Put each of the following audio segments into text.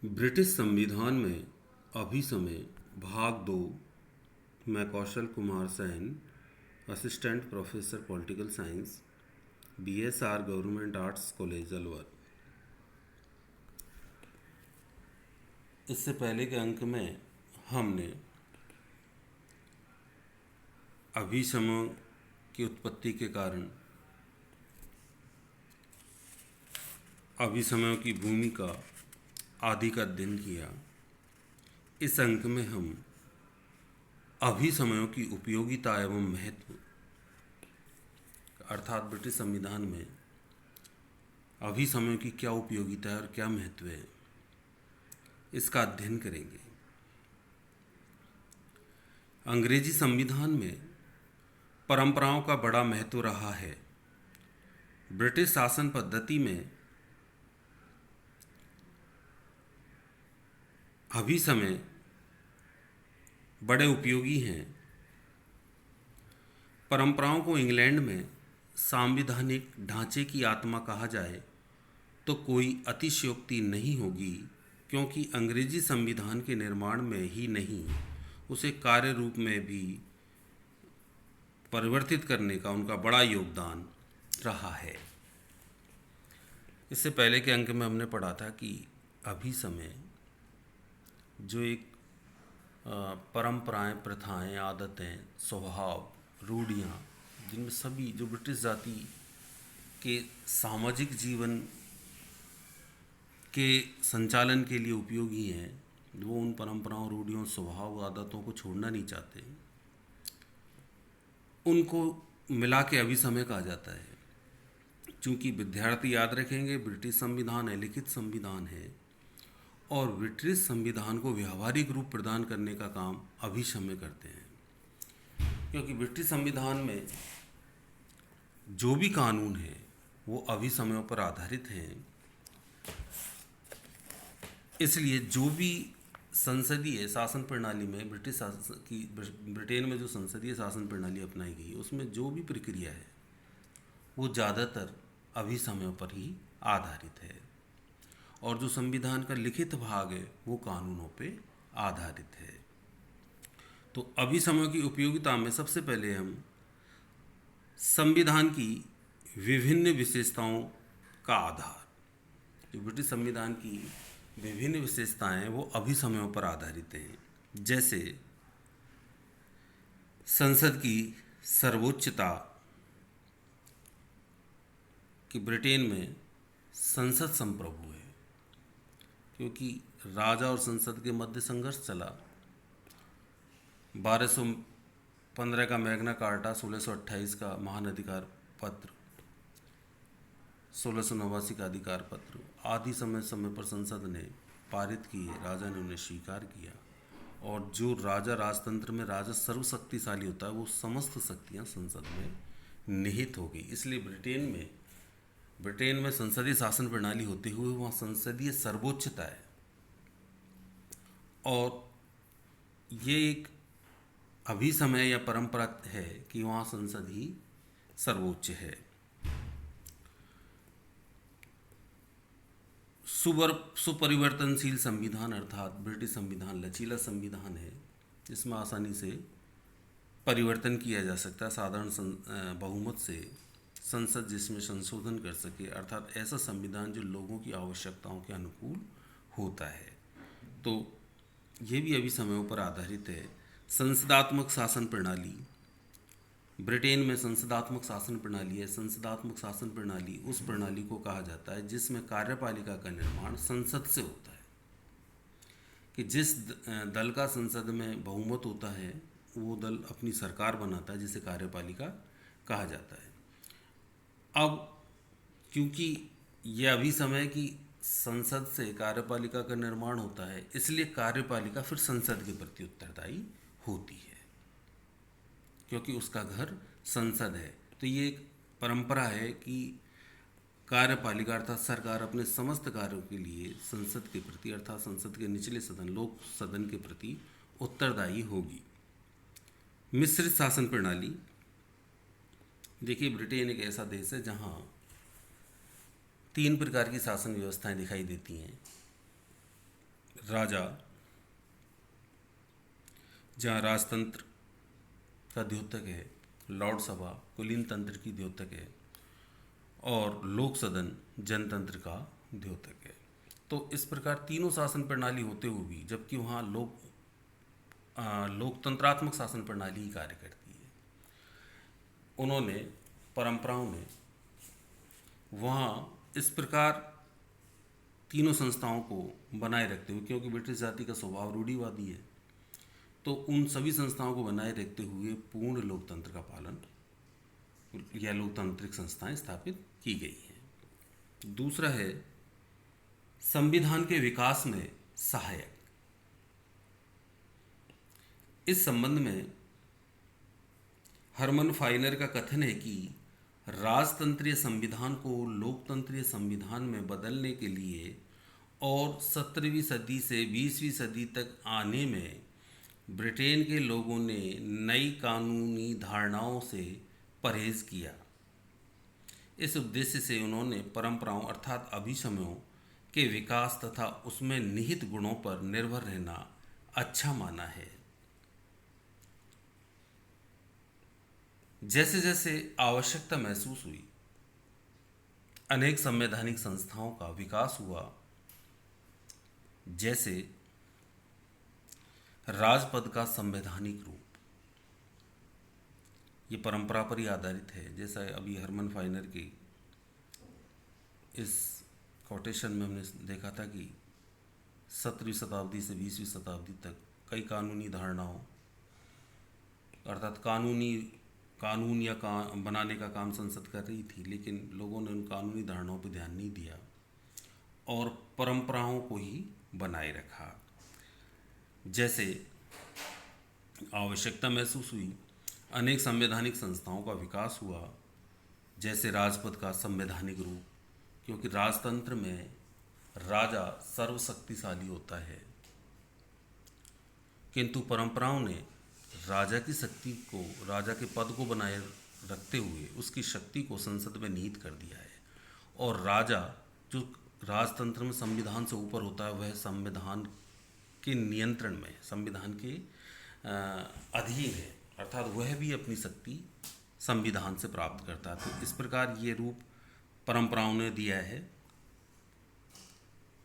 British संविधान में अभिसमय भाग 2। मैं Kaushal Kumar Sain, assistant professor political science, BSR government arts college Alwar. इससे पहले के अंक में हमने अभिसमयों की उत्पत्ति के कारण, अभिसमयों की भूमिका आदि का अध्ययन किया। इस अंक में हम अभिसमयों की उपयोगिता एवं महत्व, अर्थात ब्रिटिश संविधान में अभिसमयों की क्या उपयोगिता है और क्या महत्व है, इसका अध्ययन करेंगे। अंग्रेजी संविधान में परंपराओं का बड़ा महत्व रहा है। ब्रिटिश शासन पद्धति में अभिसमय बड़े उपयोगी हैं। परंपराओं को इंग्लैंड में सांविधानिक ढांचे की आत्मा कहा जाए तो कोई अतिशयोक्ति नहीं होगी, क्योंकि अंग्रेजी संविधान के निर्माण में ही नहीं, उसे कार्य रूप में भी परिवर्तित करने का उनका बड़ा योगदान रहा है। इससे पहले के अंक में हमने पढ़ा था कि अभिसमय जो एक परंपराएं, प्रथाएं, आदतें, स्वभाव, रूढ़ियाँ, जिनमें सभी जो ब्रिटिश जाति के सामाजिक जीवन के संचालन के लिए उपयोगी हैं, वो उन परंपराओं, रूढ़ियों, स्वभाव, आदतों को छोड़ना नहीं चाहते, उनको मिला के अभिसमय कहा जाता है। चूँकि विद्यार्थी याद रखेंगे, ब्रिटिश संविधान है, लिखित संविधान है, और ब्रिटिश संविधान को व्यावहारिक रूप प्रदान करने का काम अभिसमय करते हैं। क्योंकि ब्रिटिश संविधान में जो भी कानून है वो अभिसमयों पर आधारित हैं। इसलिए जो भी संसदीय शासन प्रणाली में ब्रिटेन में जो संसदीय शासन प्रणाली अपनाई गई है, उसमें जो भी प्रक्रिया है वो ज़्यादातर अभिसमयों पर ही आधारित है, और जो संविधान का लिखित भाग है वो कानूनों पे आधारित है। तो अभिसमयों की उपयोगिता में सबसे पहले हम संविधान की विभिन्न विशेषताओं का आधार, जो ब्रिटिश संविधान की विभिन्न विशेषताएं हैं वो अभिसमयों पर आधारित हैं। जैसे संसद की सर्वोच्चता, कि ब्रिटेन में संसद संप्रभु है, क्योंकि राजा और संसद के मध्य संघर्ष चला। 1215 का मैग्ना कार्टा, 1628 का महान अधिकार पत्र, 1689 का अधिकार पत्र आदि समय पर संसद ने पारित किए, राजा ने उन्हें स्वीकार किया। और जो राजा राजतंत्र में राजा सर्वशक्तिशाली होता है, वो समस्त शक्तियाँ संसद में निहित हो गई। इसलिए ब्रिटेन में संसदीय शासन प्रणाली होते हुए वहाँ संसदीय सर्वोच्चता है, और ये एक अभिसमय या परंपरा है कि वहाँ संसद ही सर्वोच्च है। सुपरिवर्तनशील संविधान, अर्थात ब्रिटिश संविधान लचीला संविधान है, जिसमें आसानी से परिवर्तन किया जा सकता है। साधारण बहुमत से संसद जिसमें संशोधन कर सके, अर्थात ऐसा संविधान जो लोगों की आवश्यकताओं के अनुकूल होता है। तो ये भी अभिसमयों पर आधारित है। संसदात्मक शासन प्रणाली, ब्रिटेन में संसदात्मक शासन प्रणाली है। संसदात्मक शासन प्रणाली उस प्रणाली को कहा जाता है जिसमें कार्यपालिका का निर्माण संसद से होता है, कि जिस दल का संसद में बहुमत होता है वो दल अपनी सरकार बनाता है, जिसे कार्यपालिका कहा जाता है। अब क्योंकि यह अभिसमय की संसद से कार्यपालिका का निर्माण होता है, इसलिए कार्यपालिका फिर संसद के प्रति उत्तरदायी होती है, क्योंकि उसका घर संसद है। तो ये एक परंपरा है कि कार्यपालिका अर्थात सरकार अपने समस्त कार्यों के लिए संसद के प्रति, अर्थात संसद के निचले सदन, लोक सदन के प्रति उत्तरदायी होगी। मिश्रित शासन प्रणाली, देखिए ब्रिटेन एक ऐसा देश है जहाँ 3 प्रकार की शासन व्यवस्थाएं दिखाई देती हैं। राजा, जहाँ राजतंत्र का द्योतक है, लॉर्ड सभा कुलीन तंत्र की द्योतक है और लोक सदन जनतंत्र का द्योतक है। तो इस प्रकार तीनों शासन प्रणाली होते हुए भी, जबकि वहाँ लोकतंत्रात्मक शासन प्रणाली ही कार्य करती है, उन्होंने परंपराओं ने वहाँ इस प्रकार तीनों संस्थाओं को बनाए रखते हुए, क्योंकि ब्रिटिश जाति का स्वभाव रूढ़िवादी है, तो उन सभी संस्थाओं को बनाए रखते हुए पूर्ण लोकतंत्र का पालन या लोकतांत्रिक संस्थाएं स्थापित की गई हैं। दूसरा है संविधान के विकास में सहायक। इस संबंध में हरमन फाइनर का कथन है कि राजतंत्रीय संविधान को लोकतंत्रीय संविधान में बदलने के लिए और 17वीं सदी से 20वीं सदी तक आने में ब्रिटेन के लोगों ने नई कानूनी धारणाओं से परहेज किया। इस उद्देश्य से उन्होंने परंपराओं अर्थात अभिशमों के विकास तथा उसमें निहित गुणों पर निर्भर रहना अच्छा माना है। जैसे जैसे आवश्यकता महसूस हुई, अनेक संवैधानिक संस्थाओं का विकास हुआ, जैसे राजपद का संवैधानिक रूप। ये परंपरा पर ही आधारित है। जैसा अभी हरमन फाइनर की इस कोटेशन में हमने देखा था कि 17वीं शताब्दी से 20वीं शताब्दी तक कई कानूनी धारणाओं अर्थात कानून या बनाने का काम संसद कर रही थी, लेकिन लोगों ने उन कानूनी धारणाओं पर ध्यान नहीं दिया और परंपराओं को ही बनाए रखा। जैसे आवश्यकता महसूस हुई, अनेक संवैधानिक संस्थाओं का विकास हुआ, जैसे राजपद का संवैधानिक रूप, क्योंकि राजतंत्र में राजा सर्वशक्तिशाली होता है, किंतु परंपराओं ने राजा की शक्ति को, राजा के पद को बनाए रखते हुए उसकी शक्ति को संसद में निहित कर दिया है। और राजा जो राजतंत्र में संविधान से ऊपर होता है, वह संविधान के नियंत्रण में, संविधान के अधीन है, अर्थात वह भी अपनी शक्ति संविधान से प्राप्त करता है। तो इस प्रकार ये रूप परंपराओं ने दिया है।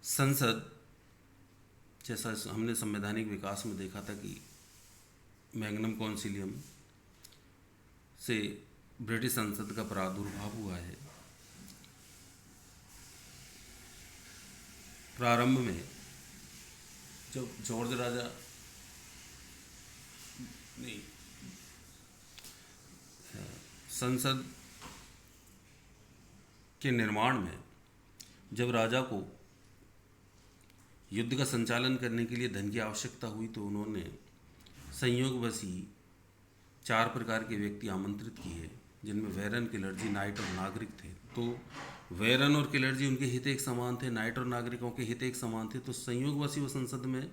संसद, जैसा हमने संवैधानिक विकास में देखा था कि मैग्नम कॉन्सिलियम से ब्रिटिश संसद का प्रादुर्भाव हुआ है। प्रारंभ में जब जॉर्ज राजा नहीं, संसद के निर्माण में जब राजा को युद्ध का संचालन करने के लिए धन की आवश्यकता हुई, तो उन्होंने संयोगवश ही 4 प्रकार के व्यक्ति आमंत्रित किए, जिनमें वेरन, किलर्जी, नाइट और नागरिक थे। तो वेरन और किलर्जी उनके हित एक समान थे, नाइट और नागरिकों के हित एक समान थे। तो संयोगवश ही वो संसद में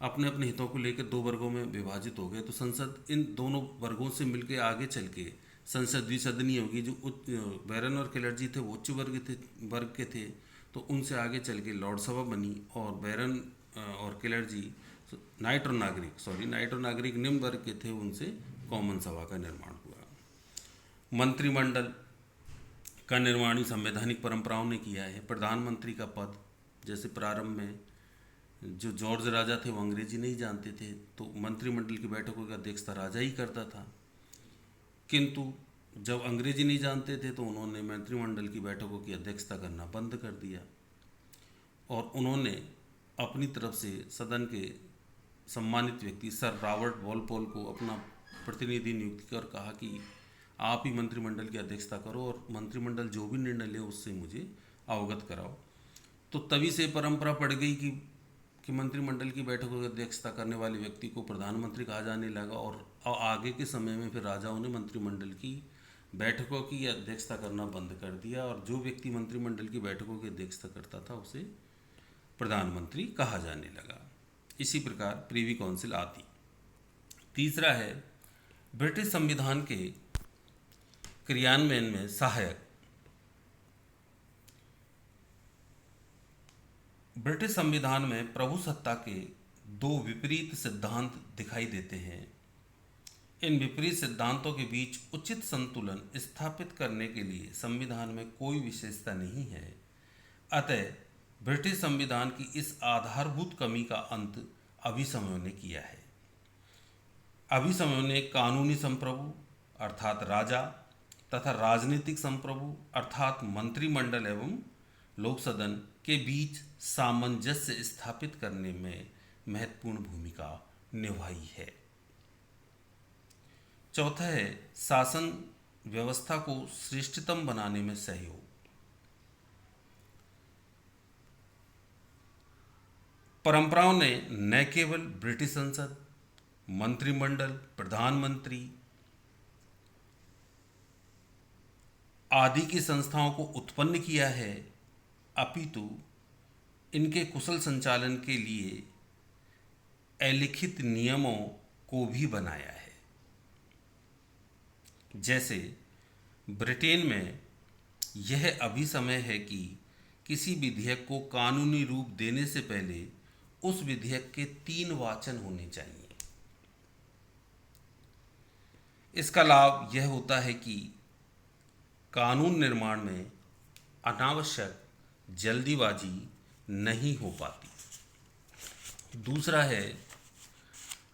अपने अपने हितों को लेकर 2 वर्गों में विभाजित हो गए। तो संसद इन दोनों वर्गों से मिलकर आगे चल के संसद द्विसदनीय होगी। जो वेरन और किलर्जी थे वो उच्च वर्ग के थे, तो उनसे आगे चल के लॉर्ड सभा बनी, और वेरन और किलर्जी नाइट और नागरिक निम्न वर्ग के थे, उनसे कॉमन सभा का निर्माण हुआ। मंत्रिमंडल का निर्माण ही संवैधानिक परंपराओं ने किया है। प्रधानमंत्री का पद, जैसे प्रारंभ में जो जॉर्ज राजा थे वो अंग्रेजी नहीं जानते थे, तो मंत्रिमंडल की बैठकों की अध्यक्षता राजा ही करता था। किंतु जब अंग्रेजी नहीं जानते थे तो उन्होंने मंत्रिमंडल की बैठकों की अध्यक्षता करना बंद कर दिया, और उन्होंने अपनी तरफ से सदन के सम्मानित व्यक्ति सर रॉबर्ट वॉलपोल को अपना प्रतिनिधि नियुक्त कर कहा कि आप ही मंत्रिमंडल की अध्यक्षता करो और मंत्रिमंडल जो भी निर्णय ले उससे मुझे अवगत कराओ। तो तभी से परंपरा पड़ गई कि मंत्रिमंडल की बैठकों की अध्यक्षता करने वाले व्यक्ति को प्रधानमंत्री कहा जाने लगा, और आगे के समय में फिर राजाओं ने मंत्रिमंडल की बैठकों की अध्यक्षता करना बंद कर दिया, और जो व्यक्ति मंत्रिमंडल की बैठकों की अध्यक्षता करता था उसे प्रधानमंत्री कहा जाने लगा। इसी प्रकार प्रीवी काउंसिल आदि। तीसरा है ब्रिटिश संविधान के क्रियान्वयन में सहायक। ब्रिटिश संविधान में प्रभु सत्ता के दो विपरीत सिद्धांत दिखाई देते हैं। इन विपरीत सिद्धांतों के बीच उचित संतुलन स्थापित करने के लिए संविधान में कोई विशेषता नहीं है। अतः ब्रिटिश संविधान की इस आधारभूत कमी का अंत अभिसमयों ने किया है। अभिसमयों ने कानूनी संप्रभु अर्थात राजा तथा राजनीतिक संप्रभु अर्थात मंत्रिमंडल एवं लोक सदन के बीच सामंजस्य स्थापित करने में महत्वपूर्ण भूमिका निभाई है। चौथा है शासन व्यवस्था को श्रेष्ठतम बनाने में सहयोग। परंपराओं ने न केवल ब्रिटिश संसद, मंत्रिमंडल, प्रधानमंत्री आदि की संस्थाओं को उत्पन्न किया है, अपितु इनके कुशल संचालन के लिए अलिखित नियमों को भी बनाया है। जैसे ब्रिटेन में यह अभिसमय है कि किसी विधेयक को कानूनी रूप देने से पहले उस विधेयक के 3 वाचन होने चाहिए। इसका लाभ यह होता है कि कानून निर्माण में अनावश्यक जल्दीबाजी नहीं हो पाती। दूसरा है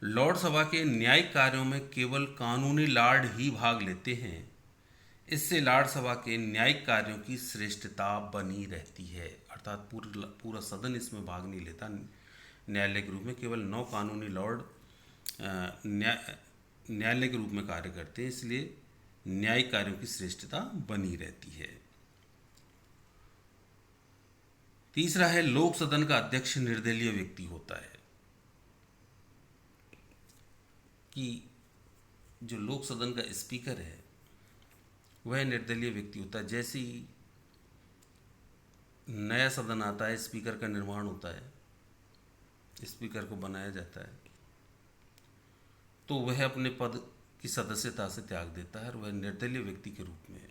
लॉर्ड सभा के न्यायिक कार्यों में केवल कानूनी लॉर्ड ही भाग लेते हैं। इससे लॉर्ड सभा के न्यायिक कार्यों की श्रेष्ठता बनी रहती है, अर्थात पूरा सदन इसमें भाग नहीं लेता। न्यायालय के रूप में केवल 9 कानूनी लॉर्ड न्यायालय के रूप में कार्य करते हैं, इसलिए न्यायिक कार्यों की श्रेष्ठता बनी रहती है। तीसरा है लोक सदन का अध्यक्ष निर्दलीय व्यक्ति होता है, कि जो लोक सदन का स्पीकर है वह निर्दलीय व्यक्ति होता है। जैसे ही नया सदन आता है, स्पीकर का निर्माण होता है, स्पीकर को बनाया जाता है, तो वह अपने पद की सदस्यता से त्याग देता है और वह निर्दलीय व्यक्ति के रूप में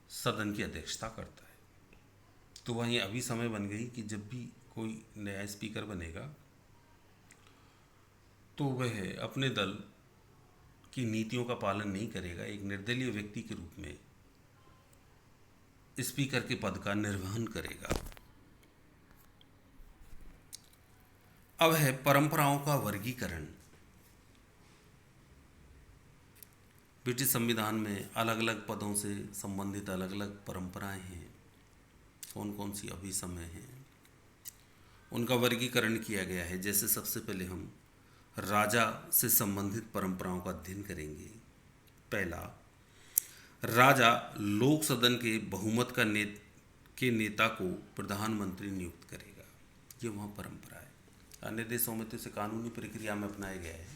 सदन की अध्यक्षता करता है। तो वहीं अभी समय बन गई कि जब भी कोई नया स्पीकर बनेगा तो वह अपने दल की नीतियों का पालन नहीं करेगा, एक निर्दलीय व्यक्ति के रूप में स्पीकर के पद का निर्वहन करेगा। अब है परंपराओं का वर्गीकरण। ब्रिटिश संविधान में अलग अलग पदों से संबंधित अलग अलग परंपराएं हैं। कौन कौन सी अभिसमय हैं, उनका वर्गीकरण किया गया है। जैसे सबसे पहले हम राजा से संबंधित परंपराओं का अध्ययन करेंगे। पहला, राजा लोक सदन के बहुमत के नेता को प्रधानमंत्री नियुक्त करेगा। ये वहाँ परंपरा है। अन्य देशों में तो इसे कानूनी प्रक्रिया में अपनाया गया है,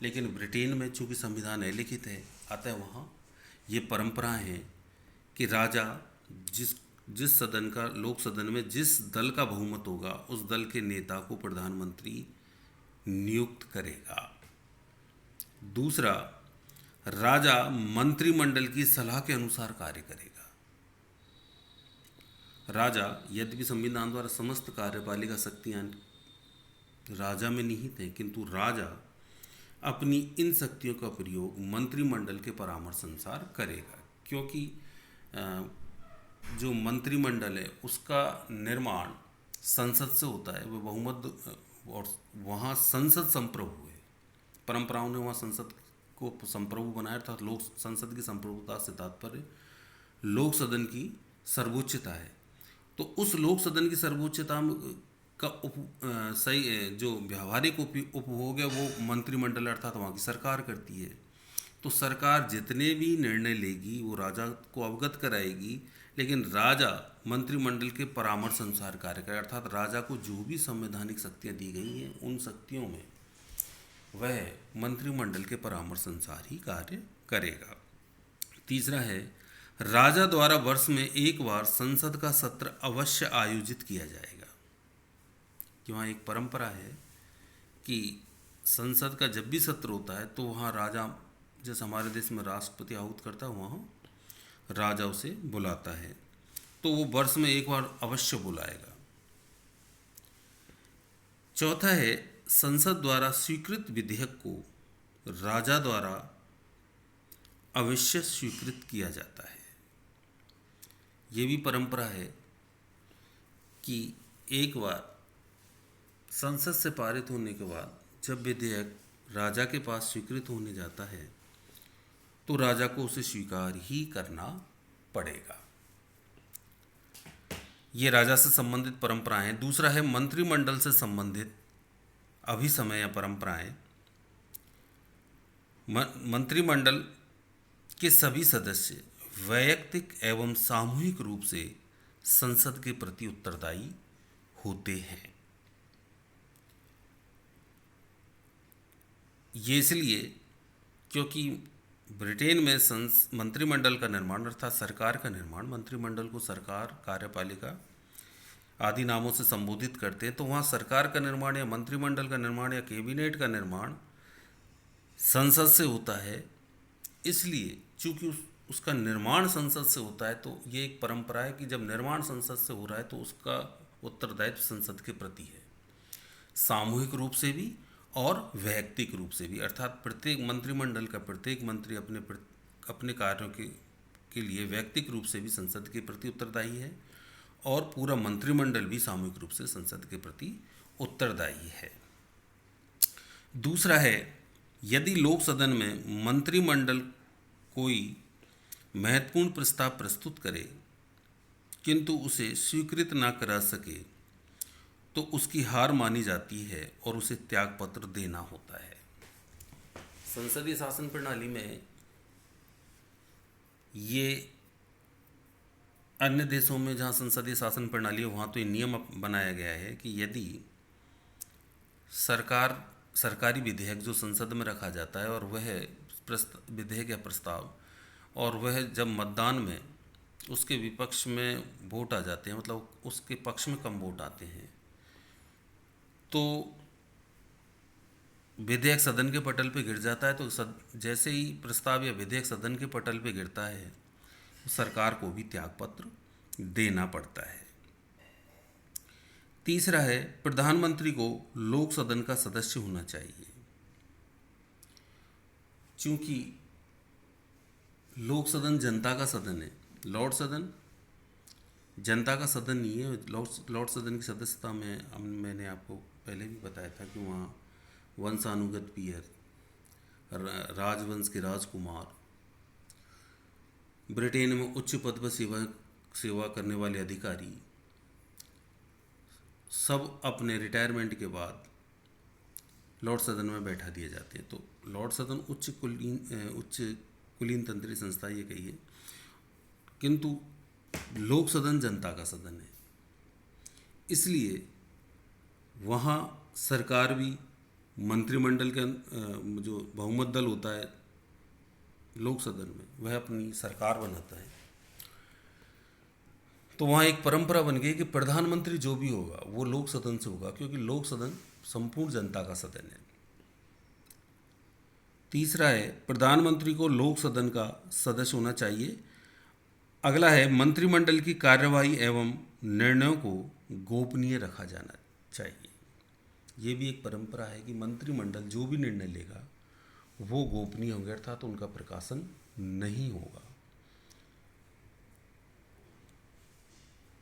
लेकिन ब्रिटेन में चूँकि संविधान अलिखित है, अतः वहाँ ये परंपराएं हैं कि राजा जिस सदन का लोक सदन में जिस दल का बहुमत होगा उस दल के नेता को प्रधानमंत्री नियुक्त करेगा। दूसरा, राजा मंत्रिमंडल की सलाह के अनुसार कार्य करेगा। राजा यद्यपि संविधान द्वारा समस्त कार्यपालिका शक्तियां राजा में निहित हैं, किंतु राजा अपनी इन शक्तियों का प्रयोग मंत्रिमंडल के परामर्श अनुसार करेगा, क्योंकि जो मंत्रिमंडल है उसका निर्माण संसद से होता है। वह बहुमत और वहाँ संसद संप्रभु है। परंपराओं ने वहाँ संसद को संप्रभु बनाया, अर्थात लोक संसद की संप्रभुता से तात्पर्य लोक सदन की सर्वोच्चता है। तो उस लोक सदन की सर्वोच्चता का सही जो व्यावहारिक उपभोग है वो मंत्रिमंडल अर्थात वहाँ की सरकार करती है। तो सरकार जितने भी निर्णय लेगी वो राजा को अवगत कराएगी, लेकिन राजा मंत्रिमंडल के परामर्श अनुसार कार्य करे, अर्थात राजा को जो भी संवैधानिक शक्तियाँ दी गई हैं उन शक्तियों में वह मंत्रिमंडल के परामर्श अनुसार ही कार्य करेगा। तीसरा है, राजा द्वारा वर्ष में एक बार संसद का सत्र अवश्य आयोजित किया जाएगा। कि वहाँ एक परंपरा है कि संसद का जब भी सत्र होता है तो वहाँ राजा, जैसे हमारे देश में राष्ट्रपति आहूत करता है, वहाँ राजा उसे बुलाता है, तो वो वर्ष में एक बार अवश्य बुलाएगा। चौथा है, संसद द्वारा स्वीकृत विधेयक को राजा द्वारा अवश्य स्वीकृत किया जाता है। ये भी परंपरा है कि एक बार संसद से पारित होने के बाद जब विधेयक राजा के पास स्वीकृत होने जाता है तो राजा को उसे स्वीकार ही करना पड़ेगा। ये राजा से संबंधित परंपराएं हैं। दूसरा है मंत्रिमंडल से संबंधित अभिसमय या परंपराएं। मंत्रिमंडल के सभी सदस्य वैयक्तिक एवं सामूहिक रूप से संसद के प्रति उत्तरदायी होते हैं। ये इसलिए क्योंकि ब्रिटेन में मंत्रिमंडल का निर्माण अर्थात सरकार का निर्माण, मंत्रिमंडल को सरकार, कार्यपालिका आदि नामों से संबोधित करते हैं, तो वहाँ सरकार का निर्माण या मंत्रिमंडल का निर्माण या कैबिनेट का निर्माण संसद से होता है। इसलिए चूंकि उसका निर्माण संसद से होता है तो ये एक परंपरा है कि जब निर्माण संसद से हो रहा है तो उसका उत्तरदायित्व संसद के प्रति है, सामूहिक रूप से भी और वैयक्तिक रूप से भी। अर्थात प्रत्येक मंत्रिमंडल का प्रत्येक मंत्री अपने कार्यों के लिए वैयक्तिक रूप से भी संसद के प्रति उत्तरदायी है और पूरा मंत्रिमंडल भी सामूहिक रूप से संसद के प्रति उत्तरदायी है। दूसरा है, यदि लोक सदन में मंत्रिमंडल कोई महत्वपूर्ण प्रस्ताव प्रस्तुत करे किंतु उसे स्वीकृत ना करा सके तो उसकी हार मानी जाती है और उसे त्यागपत्र देना होता है। संसदीय शासन प्रणाली में ये अन्य देशों में जहाँ संसदीय शासन प्रणाली है वहाँ तो ये नियम बनाया गया है कि यदि सरकारी विधेयक जो संसद में रखा जाता है और वह विधेयक या प्रस्ताव और वह जब मतदान में उसके विपक्ष में वोट आ जाते हैं, मतलब उसके पक्ष में कम वोट आते हैं, तो विधेयक सदन के पटल पे गिर जाता है। तो जैसे ही प्रस्ताव या विधेयक सदन के पटल पे गिरता है सरकार को भी त्यागपत्र देना पड़ता है। तीसरा है, प्रधानमंत्री को लोक सदन का सदस्य होना चाहिए। चूंकि लोक सदन जनता का सदन है, लॉर्ड सदन जनता का सदन नहीं है। लॉर्ड सदन की सदस्यता में मैंने आपको पहले भी बताया था कि वहाँ वंशानुगत पीयर, राजवंश के राजकुमार, ब्रिटेन में उच्च पद पर सेवा करने वाले अधिकारी सब अपने रिटायरमेंट के बाद लॉर्ड सदन में बैठा दिए जाते हैं। तो लॉर्ड सदन उच्च कुलीन तंत्रीय संस्था ये कही है, किंतु लोक सदन जनता का सदन है। इसलिए वहाँ सरकार भी मंत्रिमंडल के जो बहुमत दल होता है लोक सदन में वह अपनी सरकार बनाता है। तो वहाँ एक परंपरा बन गई कि प्रधानमंत्री जो भी होगा वो लोक सदन से होगा, क्योंकि लोक सदन संपूर्ण जनता का सदन है। तीसरा है, प्रधानमंत्री को लोक सदन का सदस्य होना चाहिए। अगला है, मंत्रिमंडल की कार्यवाही एवं निर्णयों को गोपनीय रखा जाना चाहिए। ये भी एक परंपरा है कि मंत्रिमंडल जो भी निर्णय लेगा वो गोपनीय होंगे, अर्थात तो उनका प्रकाशन नहीं होगा।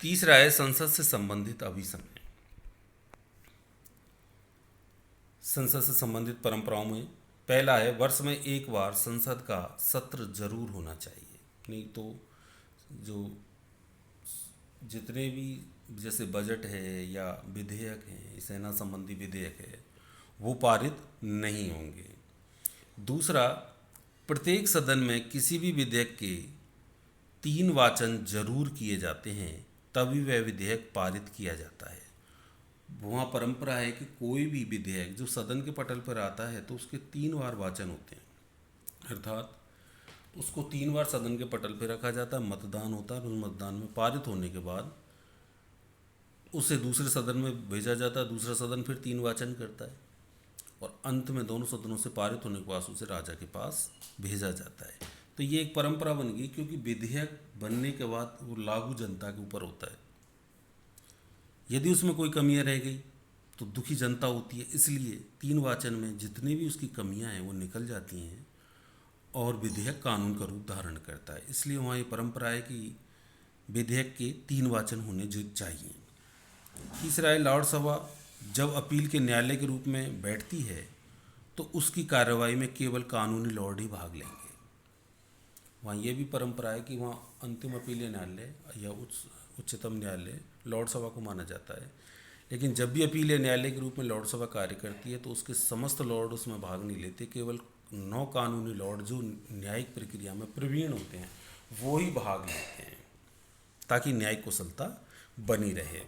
तीसरा है, संसद से संबंधित अभिसमय। संसद से संबंधित परंपराओं में पहला है, वर्ष में एक बार संसद का सत्र जरूर होना चाहिए। नहीं तो जो जितने भी जैसे बजट है या विधेयक है, सेना संबंधी विधेयक है, वो पारित नहीं होंगे। दूसरा, प्रत्येक सदन में किसी भी विधेयक के 3 वाचन जरूर किए जाते हैं तभी वह विधेयक पारित किया जाता है। वहाँ परंपरा है कि कोई भी विधेयक जो सदन के पटल पर आता है तो उसके 3 बार वाचन होते हैं, अर्थात उसको 3 बार सदन के पटल पर रखा जाता है, मतदान होता है, उस मतदान में पारित होने के बाद उसे दूसरे सदन में भेजा जाता है, दूसरा सदन फिर 3 वाचन करता है और अंत में दोनों सदनों से पारित होने के बाद उसे राजा के पास भेजा जाता है। तो ये एक परंपरा बन गई, क्योंकि विधेयक बनने के बाद वो लागू जनता के ऊपर होता है। यदि उसमें कोई कमियां रह गई तो दुखी जनता होती है, इसलिए 3 वाचन में जितनी भी उसकी कमियां हैं वो निकल जाती हैं और विधेयक कानून का रूप धारण करता है। इसलिए वहाँ ये परंपरा है कि विधेयक के 3 वाचन होने जो चाहिए। तीसरा है, लॉर्ड सभा जब अपील के न्यायालय के रूप में बैठती है तो उसकी कार्रवाई में केवल कानूनी लॉर्ड ही भाग लेंगे। वहाँ ये भी परंपरा है कि वहाँ अंतिम अपीलीय न्यायालय या उच्चतम न्यायालय लॉर्ड सभा को माना जाता है, लेकिन जब भी अपीलीय न्यायालय के रूप में लॉर्ड सभा कार्य करती है तो उसके समस्त लॉर्ड उसमें भाग नहीं लेते। केवल 9 कानूनी लॉर्ड जो न्यायिक प्रक्रिया में प्रवीण होते हैं वो ही भाग लेते हैं, ताकि न्यायिक कुशलता बनी रहे।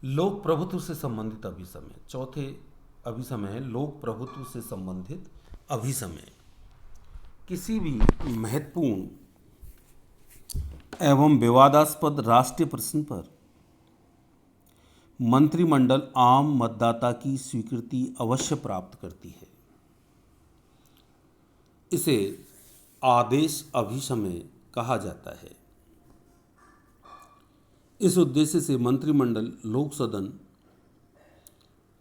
लोक प्रभुत्व से संबंधित अभिसमय। चौथे अभिसमय है लोक प्रभुत्व से संबंधित अभिसमय। किसी भी महत्वपूर्ण एवं विवादास्पद राष्ट्रीय प्रश्न पर मंत्रिमंडल आम मतदाता की स्वीकृति अवश्य प्राप्त करती है। इसे आदेश अभिसमय कहा जाता है। इस उद्देश्य से मंत्रिमंडल लोक सदन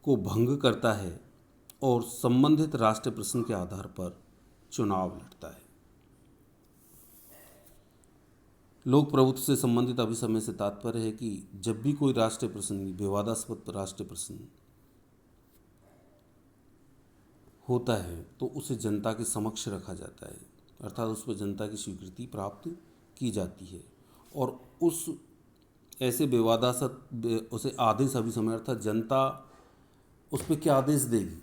को भंग करता है और संबंधित राष्ट्रीय प्रश्न के आधार पर चुनाव लड़ता है। लोक प्रभुत्व से संबंधित अभिसमय से तात्पर्य है कि जब भी कोई राष्ट्रीय प्रश्न, विवादास्पद राष्ट्रीय प्रश्न होता है तो उसे जनता के समक्ष रखा जाता है, अर्थात उस पर जनता की स्वीकृति प्राप्त की जाती है और उस ऐसे विवादास्पद उसे आदेश अभिसमय, अर्थात जनता उस पर क्या आदेश देगी,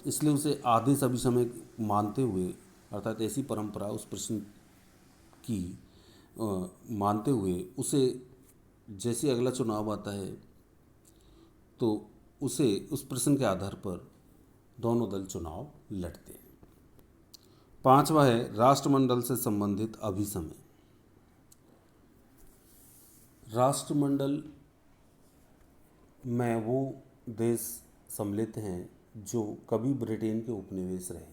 इसलिए उसे आदेश अभिसमय मानते हुए, अर्थात ऐसी परंपरा उस प्रश्न की मानते हुए उसे जैसे अगला चुनाव आता है तो उसे उस प्रश्न के आधार पर दोनों दल चुनाव लड़ते हैं। 5वां है राष्ट्रमंडल से संबंधित अभिसमय। राष्ट्रमंडल में वो देश सम्मिलित हैं जो कभी ब्रिटेन के उपनिवेश रहे।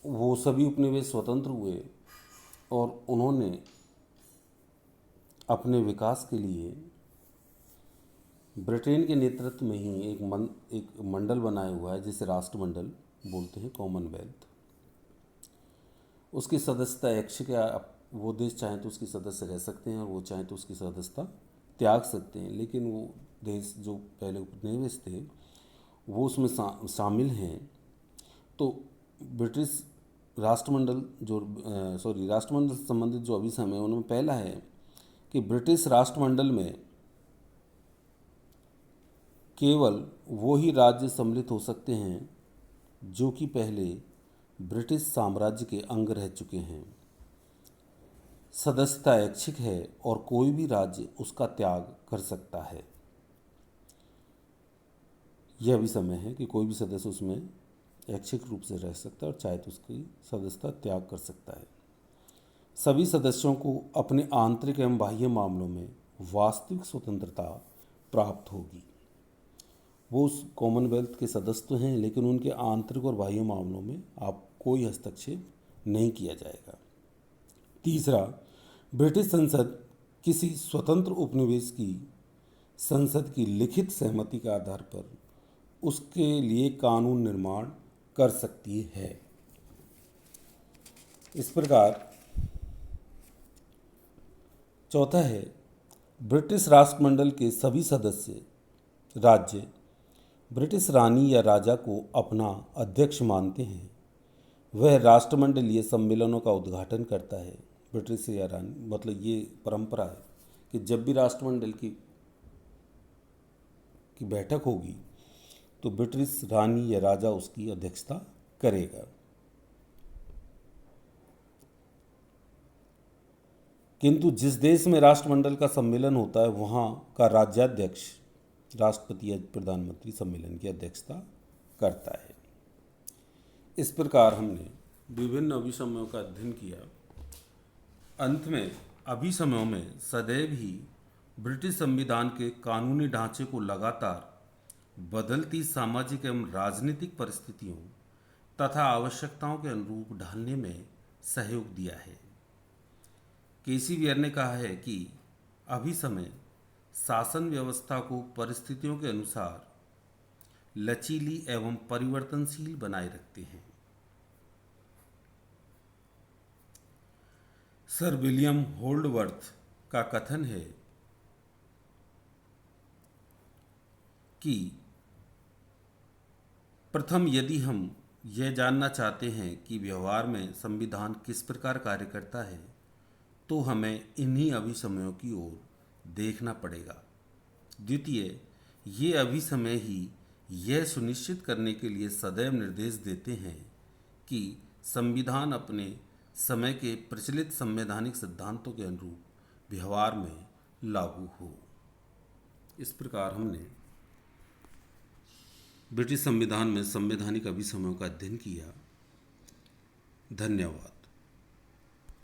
वो सभी उपनिवेश स्वतंत्र हुए और उन्होंने अपने विकास के लिए ब्रिटेन के नेतृत्व में ही एक मंडल बनाया हुआ है जिसे राष्ट्रमंडल बोलते हैं, कॉमनवेल्थ। उसकी सदस्यता ऐच्छिक है, वो देश चाहें तो उसकी सदस्य रह सकते हैं और वो चाहें तो उसकी सदस्यता त्याग सकते हैं, लेकिन वो देश जो पहले उपनिवेश थे वो उसमें शामिल हैं। तो ब्रिटिश राष्ट्रमंडल राष्ट्रमंडल से संबंधित जो अभिसमय है उनमें पहला है कि ब्रिटिश राष्ट्रमंडल में केवल वो ही राज्य सम्मिलित हो सकते हैं जो कि पहले ब्रिटिश साम्राज्य के अंग रह चुके हैं। सदस्यता ऐच्छिक है और कोई भी राज्य उसका त्याग कर सकता है। यह भी समय है कि कोई भी सदस्य उसमें ऐच्छिक रूप से रह सकता है और चाहे तो उसकी सदस्यता त्याग कर सकता है। सभी सदस्यों को अपने आंतरिक एवं बाह्य मामलों में वास्तविक स्वतंत्रता प्राप्त होगी। वो उस कॉमनवेल्थ के सदस्य तो हैं, लेकिन उनके आंतरिक और बाह्य मामलों में आप कोई हस्तक्षेप नहीं किया जाएगा। तीसरा, ब्रिटिश संसद किसी स्वतंत्र उपनिवेश की संसद की लिखित सहमति के आधार पर उसके लिए कानून निर्माण कर सकती है। इस प्रकार चौथा है, ब्रिटिश राष्ट्रमंडल के सभी सदस्य राज्य ब्रिटिश रानी या राजा को अपना अध्यक्ष मानते हैं। वह राष्ट्रमंडलीय सम्मेलनों का उद्घाटन करता है। ब्रिटिश या रानी, मतलब ये परंपरा है कि जब भी राष्ट्रमंडल की बैठक होगी तो ब्रिटिश रानी या राजा उसकी अध्यक्षता करेगा। किंतु जिस देश में राष्ट्रमंडल का सम्मेलन होता है वहाँ का राज्याध्यक्ष राष्ट्रपति या प्रधानमंत्री सम्मेलन की अध्यक्षता करता है। इस प्रकार हमने विभिन्न अभिसमयों का अध्ययन किया। अंत में अभिसमयों में सदैव ही ब्रिटिश संविधान के कानूनी ढांचे को लगातार बदलती सामाजिक एवं राजनीतिक परिस्थितियों तथा आवश्यकताओं के अनुरूप ढालने में सहयोग दिया है। केसी वियर ने कहा है कि अभिसमय शासन व्यवस्था को परिस्थितियों के अनुसार लचीली एवं परिवर्तनशील बनाए रखते हैं। सर विलियम होल्डवर्थ का कथन है कि प्रथम यदि हम यह जानना चाहते हैं कि व्यवहार में संविधान किस प्रकार कार्य करता है तो हमें इन्हीं अभिसमयों की ओर देखना पड़ेगा। द्वितीय, ये अभिसमय ही यह सुनिश्चित करने के लिए सदैव निर्देश देते हैं कि संविधान अपने समय के प्रचलित संवैधानिक सिद्धांतों के अनुरूप व्यवहार में लागू हो। इस प्रकार हमने ब्रिटिश संविधान में संवैधानिक अभिसमयों का अध्ययन किया। धन्यवाद।